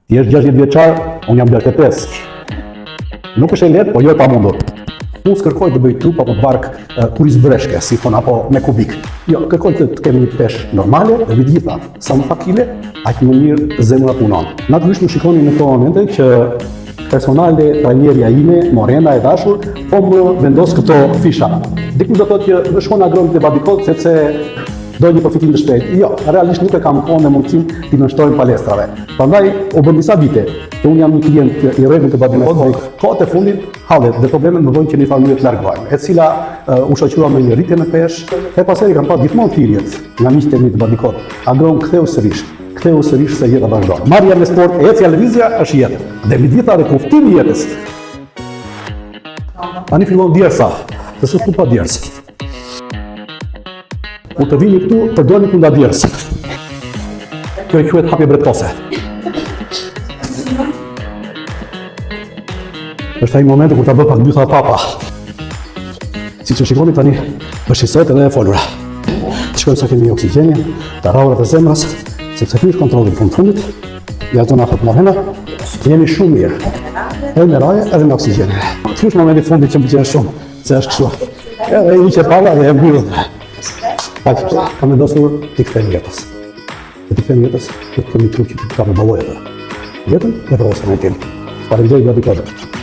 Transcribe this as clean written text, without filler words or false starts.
Ti je 60 vjeçar, unë jam 45. Nuk është e lehtë, po jo e pamundur. Unë s'kërkoj të bëj trup apo bark kur i zbreshke, si thon, apo me kubik. Jo, kërkoj të kemi një peshë normale dhe me gjitha, sa më pak kile, aq më mirë zemra punon. Natyrisht më shikoni në këto momente që personale trajnerja ime, Morena e dashur, po më vendos këto fisha. Dikush do thotë që më shkon agron te Badikot sepse do një përfitim të shpejt. Jo, realisht nuk e kam kohën dhe mundësinë t'i nënshtroj palestrave. Prandaj u bën disa vite që unë jam një klient i rregullt të Badikot. Kohët e fundit hallet dhe problemet më bën që në familje të largohem, e cila u shoqërua me një rritje në peshë, e pastaj kam pas gjithmonë thirrjet nga miqtë e mi të Badikot. Agron ktheu sërish se jeta vazhdon. Marrja me sport, ecja, lëvizja është jetë. Dhe me gjitha dhe kuftimi jetës. Tani fillon djersa, se s'u pa djersë. U të vini këtu, përdojni kënda djersë. Kjo e quhet hapje bretkose. Është ai momenti kur ta bë pak dytha papa. Siç e shikoni tani, bëshqësohet edhe e folura. Të shkojmë sa kemi oksigjenin, të rraurat e zemrës, sepse ky është kontrolli i fundit. Ja zona hap Morena, jemi shumë mirë. Edhe me raje, edhe me oksigjen. Ky është momenti i fundit që më pëlqen shumë, se është kështu. Edhe i që pava dhe e mbyll. Kam vendosur t'i kthejmë jetës. Dhe t'i kthejmë jetës, do të kemi trup që t'i ka me ballojë. Jetën e profesionit tim. Faleminderit Badikot.